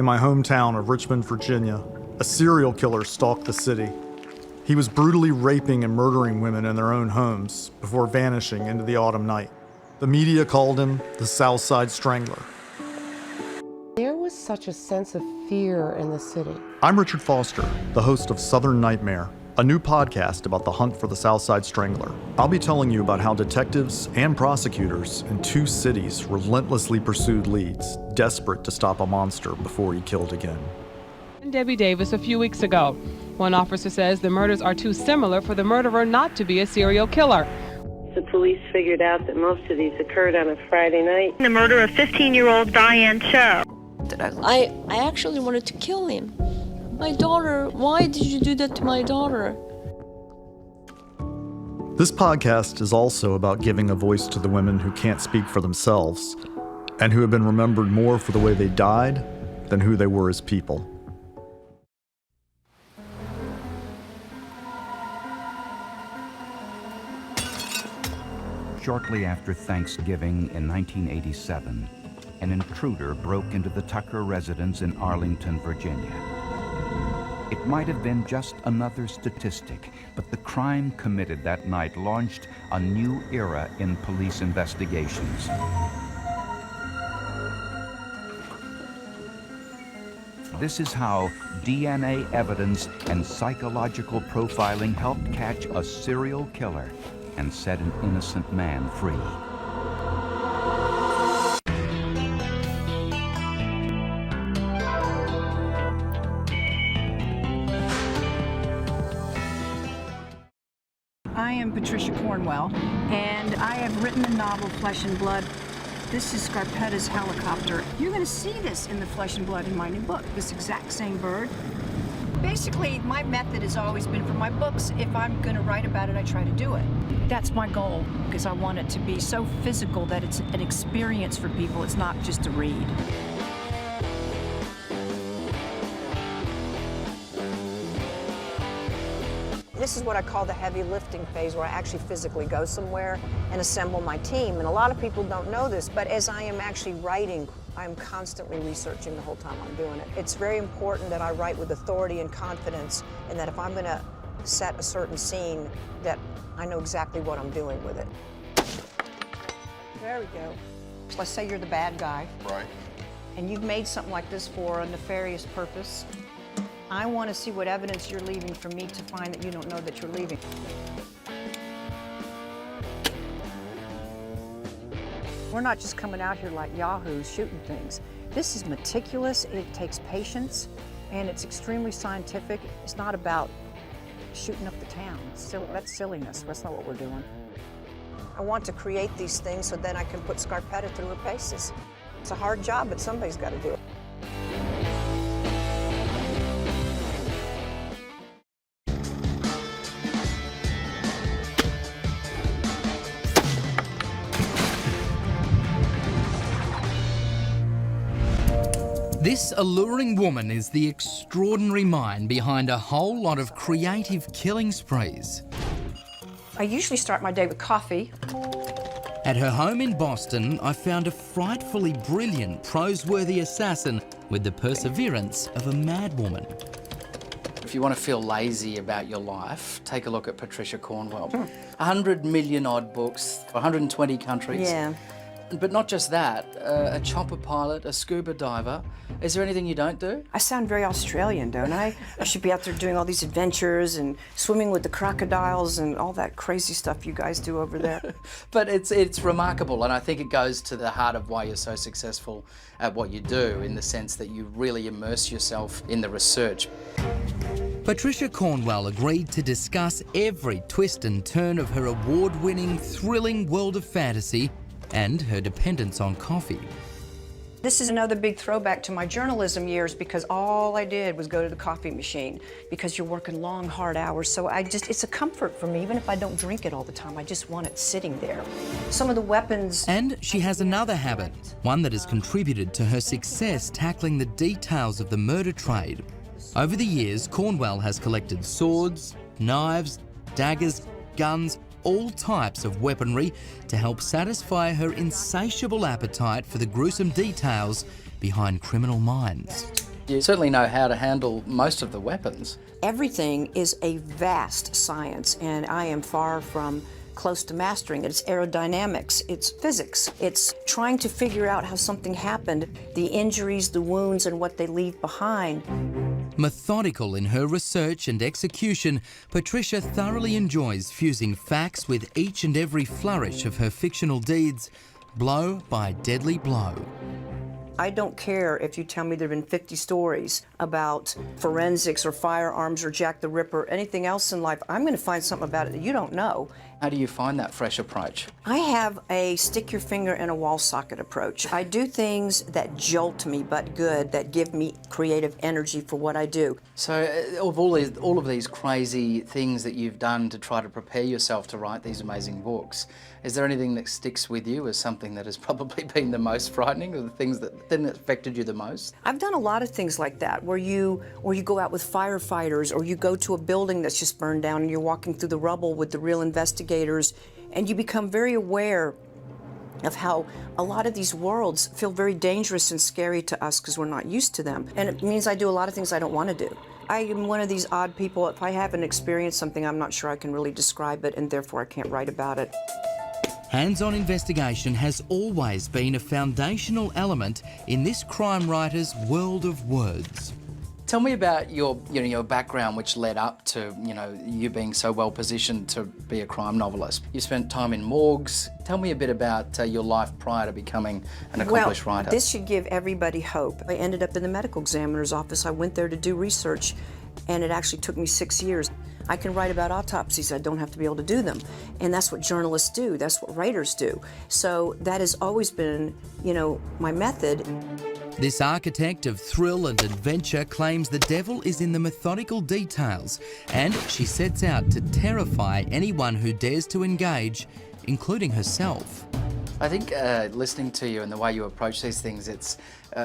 In my hometown of Richmond, Virginia, a serial killer stalked the city. He was brutally raping and murdering women in their own homes before vanishing into the autumn night. The media called him the South Side Strangler. There was such a sense of fear in the city. I'm Richard Foster, the host of Southern Nightmare, a new podcast about the hunt for the South Side Strangler. I'll be telling you about how detectives and prosecutors in two cities relentlessly pursued leads, desperate to stop a monster before he killed again. Debbie Davis a few weeks ago. One officer says the murders are too similar for the murderer not to be a serial killer. The police figured out that most of these occurred on a Friday night. The murder of 15-year-old Diane Cho. I actually wanted to kill him. My daughter, why did you do that to my daughter? This podcast is also about giving a voice to the women who can't speak for themselves and who have been remembered more for the way they died than who they were as people. Shortly after Thanksgiving in 1987, an intruder broke into the Tucker residence in Arlington, Virginia. It might have been just another statistic, but the crime committed that night launched a new era in police investigations. This is how DNA evidence and psychological profiling helped catch a serial killer and set an innocent man free. I am Patricia Cornwell, and I have written the novel Flesh and Blood. This is Scarpetta's helicopter. You're going to see this in the Flesh and Blood in my new book, this exact same bird. Basically, my method has always been for my books, if I'm going to write about it, I try to do it. That's my goal, because I want it to be so physical that it's an experience for people. It's not just a read. This is what I call the heavy lifting phase, where I actually physically go somewhere and assemble my team. And a lot of people don't know this, but as I am actually writing, I'm constantly researching the whole time I'm doing it. It's very important that I write with authority and confidence, and that if I'm going to set a certain scene, that I know exactly what I'm doing with it. There we go. Let's say you're the bad guy. Right. And you've made something like this for a nefarious purpose. I want to see what evidence you're leaving for me to find that you don't know that you're leaving. We're not just coming out here like yahoos shooting things. This is meticulous, it takes patience, and it's extremely scientific. It's not about shooting up the town. That's silliness. That's not what we're doing. I want to create these things so then I can put Scarpetta through her paces. It's a hard job, but somebody's got to do it. This alluring woman is the extraordinary mind behind a whole lot of creative killing sprees. I usually start my day with coffee. At her home in Boston, I found a frightfully brilliant, prose-worthy assassin with the perseverance of a madwoman. If you want to feel lazy about your life, take a look at Patricia Cornwell. 100 million odd books, 120 countries. Yeah. But not just that, a chopper pilot, a scuba diver. Is there anything you don't do? I sound very Australian, don't I? I should be out there doing all these adventures and swimming with the crocodiles and all that crazy stuff you guys do over there. But it's remarkable, and I think it goes to the heart of why you're so successful at what you do, in the sense that you really immerse yourself in the research. Patricia Cornwell agreed to discuss every twist and turn of her award-winning, thrilling world of fantasy and her dependence on coffee. This is another big throwback to my journalism years, because all I did was go to the coffee machine, because you're working long, hard hours. So it's a comfort for me, even if I don't drink it all the time. I just want it sitting there. Some of the weapons... And she has another habit, one that has contributed to her success tackling the details of the murder trade. Over the years, Cornwell has collected swords, knives, daggers, guns, all types of weaponry to help satisfy her insatiable appetite for the gruesome details behind criminal minds. You certainly know how to handle most of the weapons. Everything is a vast science, and I am far from close to mastering it. It's aerodynamics, it's physics, it's trying to figure out how something happened, the injuries, the wounds, and what they leave behind. Methodical in her research and execution, Patricia thoroughly enjoys fusing facts with each and every flourish of her fictional deeds, blow by deadly blow. I don't care if you tell me there have been 50 stories about forensics or firearms or Jack the Ripper, anything else in life. I'm going to find something about it that you don't know. How do you find that fresh approach? I have a stick your finger in a wall socket approach. I do things that jolt me, but good, that give me creative energy for what I do. So of all of these crazy things that you've done to try to prepare yourself to write these amazing books, is there anything that sticks with you as something that has probably been the most frightening, or the things that affected you the most? I've done a lot of things like that, where you go out with firefighters, or you go to a building that's just burned down and you're walking through the rubble with the real investigators, and you become very aware of how a lot of these worlds feel very dangerous and scary to us because we're not used to them. And it means I do a lot of things I don't want to do. I am one of these odd people. If I haven't experienced something, I'm not sure I can really describe it, and therefore I can't write about it. Hands-on investigation has always been a foundational element in this crime writer's world of words. Tell me about your background, which led up to you being so well positioned to be a crime novelist. You spent time in morgues. Tell me a bit about your life prior to becoming an accomplished writer. This should give everybody hope. I ended up in the medical examiner's office. I went there to do research, and it actually took me 6 years. I can write about autopsies. I don't have to be able to do them. And that's what journalists do. That's what writers do. So that has always been, my method. This architect of thrill and adventure claims the devil is in the methodical details, and she sets out to terrify anyone who dares to engage, including herself. I think listening to you and the way you approach these things, it's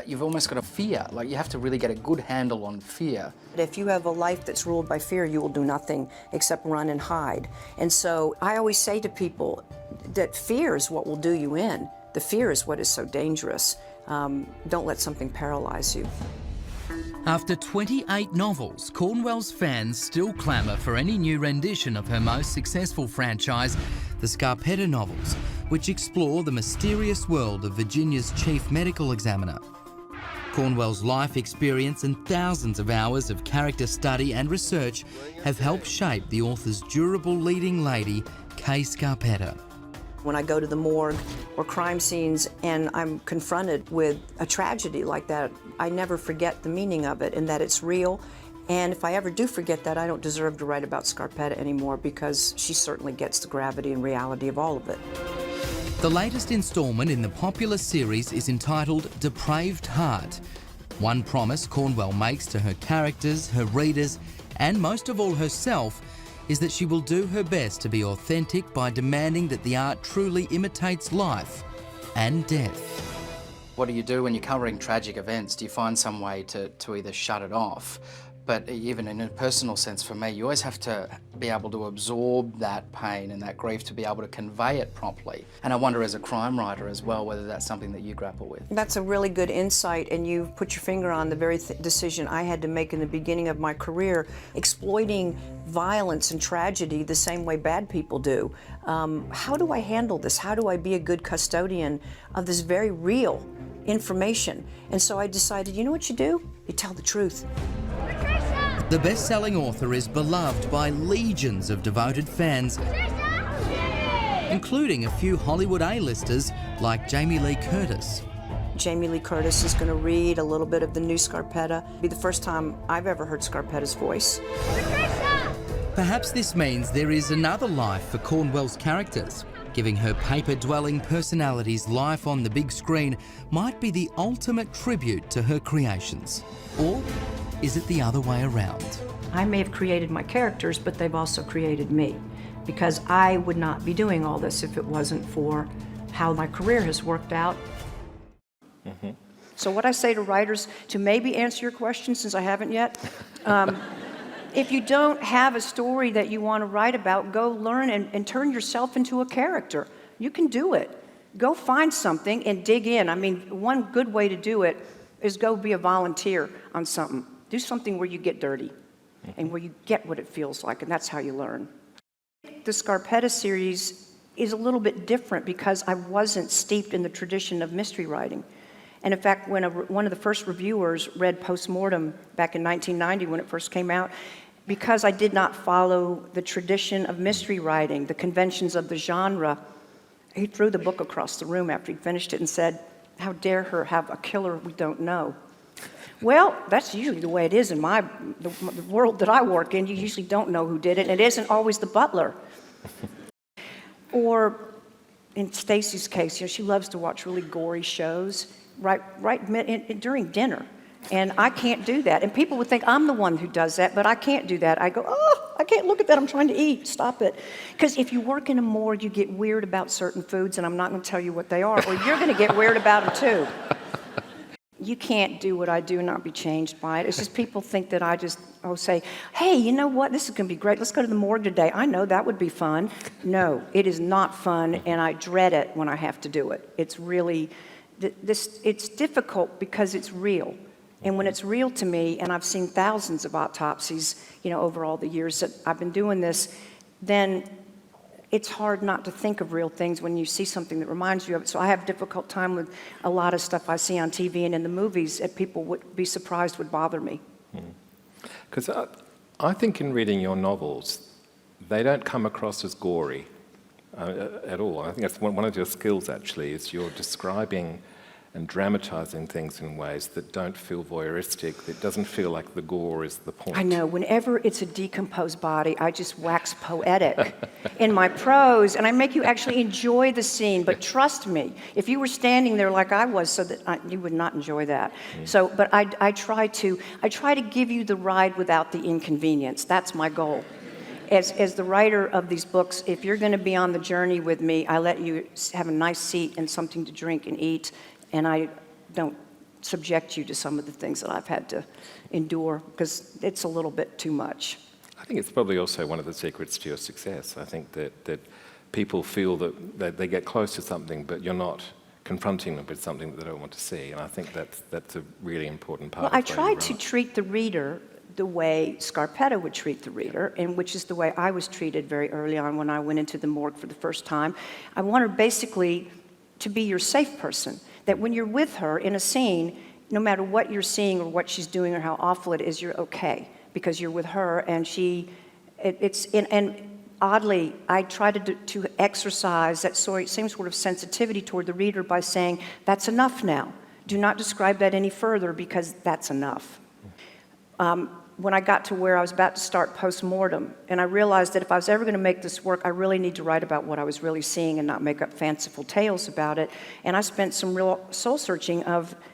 you've almost got a fear. Like, you have to really get a good handle on fear. If you have a life that's ruled by fear, you will do nothing except run and hide. And so I always say to people that fear is what will do you in. The fear is what is so dangerous. Don't let something paralyze you. After 28 novels, Cornwell's fans still clamour for any new rendition of her most successful franchise, the Scarpetta novels, which explore the mysterious world of Virginia's chief medical examiner. Cornwell's life experience and thousands of hours of character study and research have helped shape the author's durable leading lady, Kay Scarpetta. When I go to the morgue or crime scenes and I'm confronted with a tragedy like that, I never forget the meaning of it and that it's real. And if I ever do forget that, I don't deserve to write about Scarpetta anymore, because she certainly gets the gravity and reality of all of it. The latest instalment in the popular series is entitled Depraved Heart. One promise Cornwell makes to her characters, her readers, and most of all herself, is that she will do her best to be authentic by demanding that the art truly imitates life and death. What do you do when you're covering tragic events? Do you find some way to either shut it off? But even in a personal sense, for me, you always have to be able to absorb that pain and that grief to be able to convey it properly. And I wonder, as a crime writer as well, whether that's something that you grapple with. That's a really good insight, and you've put your finger on the very decision I had to make in the beginning of my career, exploiting violence and tragedy the same way bad people do. How do I handle this? How do I be a good custodian of this very real information? And so I decided, you know what you do? You tell the truth. The best-selling author is beloved by legions of devoted fans, including a few Hollywood A-listers like Jamie Lee Curtis. Jamie Lee Curtis is going to read a little bit of the new Scarpetta. It'll be the first time I've ever heard Scarpetta's voice. Perhaps this means there is another life for Cornwell's characters. Giving her paper-dwelling personalities life on the big screen might be the ultimate tribute to her creations. Or is it the other way around? I may have created my characters, but they've also created me, because I would not be doing all this if it wasn't for how my career has worked out. So what I say to writers, to maybe answer your question, since I haven't yet, if you don't have a story that you want to write about, go learn and turn yourself into a character. You can do it. Go find something and dig in. I mean, one good way to do it, is go be a volunteer on something. Do something where you get dirty and where you get what it feels like, and that's how you learn. The Scarpetta series is a little bit different because I wasn't steeped in the tradition of mystery writing. And in fact, when one of the first reviewers read Postmortem back in 1990 when it first came out, because I did not follow the tradition of mystery writing, the conventions of the genre, he threw the book across the room after he finished it and said, "How dare her have a killer we don't know?" Well, that's usually the way it is in the world that I work in. You usually don't know who did it, and it isn't always the butler. Or in Stacy's case, she loves to watch really gory shows during dinner. And I can't do that. And people would think I'm the one who does that, but I can't do that. I go, oh, I can't look at that. I'm trying to eat. Stop it. Because if you work in a morgue, you get weird about certain foods, and I'm not going to tell you what they are, or you're going to get weird about them too. You can't do what I do and not be changed by it. It's just people think that I just say, hey, you know what? This is going to be great. Let's go to the morgue today. I know that would be fun. No, it is not fun, and I dread it when I have to do it. It's really, it's difficult because it's real. And when it's real to me, and I've seen thousands of autopsies, over all the years that I've been doing this, then it's hard not to think of real things when you see something that reminds you of it. So I have a difficult time with a lot of stuff I see on TV and in the movies that people would be surprised would bother me. Because I think in reading your novels, they don't come across as gory at all. I think that's one of your skills, actually, is you're describing and dramatizing things in ways that don't feel voyeuristic. It doesn't feel like the gore is the point. I know. Whenever it's a decomposed body, I just wax poetic in my prose, and I make you actually enjoy the scene. But trust me, if you were standing there like I was, you would not enjoy that. So, but I try to give you the ride without the inconvenience. That's my goal. As the writer of these books, if you're going to be on the journey with me, I let you have a nice seat and something to drink and eat, and I don't subject you to some of the things that I've had to endure, because it's a little bit too much. I think it's probably also one of the secrets to your success. I think that people feel that they get close to something, but you're not confronting them with something that they don't want to see, and I think that's a really important part of the way you write. I try to treat the reader the way Scarpetta would treat the reader, and which is the way I was treated very early on when I went into the morgue for the first time. I want her basically to be your safe person, that when you're with her in a scene, no matter what you're seeing or what she's doing or how awful it is, you're okay, because you're with her, and and oddly, I try to exercise that same sort of sensitivity toward the reader by saying, that's enough now. Do not describe that any further, because that's enough. When I got to where I was about to start Postmortem, and I realized that if I was ever going to make this work, I really need to write about what I was really seeing and not make up fanciful tales about it. And I spent some real soul-searching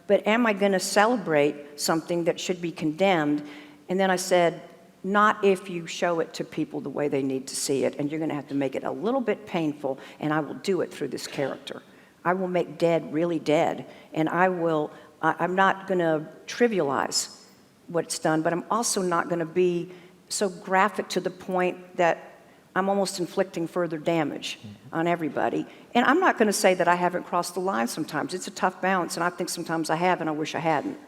but am I going to celebrate something that should be condemned? And then I said, not if you show it to people the way they need to see it, and you're going to have to make it a little bit painful, and I will do it through this character. I will make dead really dead, and I'm not going to trivialize what's done, but I'm also not going to be so graphic to the point that I'm almost inflicting further damage on everybody. And I'm not going to say that I haven't crossed the line sometimes. It's a tough balance, and I think sometimes I have, and I wish I hadn't.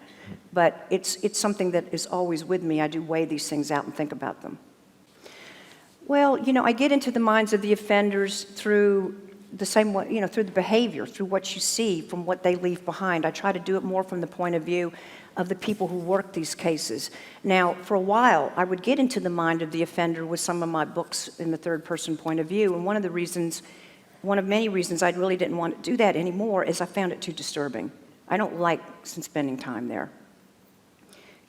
But it's something that is always with me. I do weigh these things out and think about them. Well, I get into the minds of the offenders through the same way, through the behavior, through what you see, from what they leave behind. I try to do it more from the point of view of the people who work these cases. Now, for a while, I would get into the mind of the offender with some of my books in the third-person point of view, and one of many reasons I really didn't want to do that anymore is I found it too disturbing. I don't like spending time there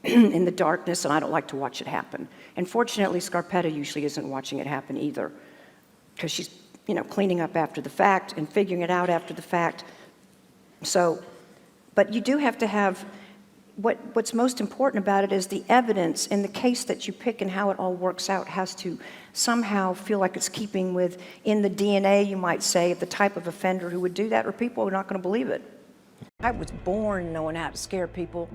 in the darkness, and I don't like to watch it happen. And fortunately, Scarpetta usually isn't watching it happen either, because she's cleaning up after the fact and figuring it out after the fact. So, but you do have to have, what's most important about it is the evidence in the case that you pick, and how it all works out has to somehow feel like it's keeping in the DNA, you might say, of the type of offender who would do that, or people are not going to believe it. I was born knowing how to scare people.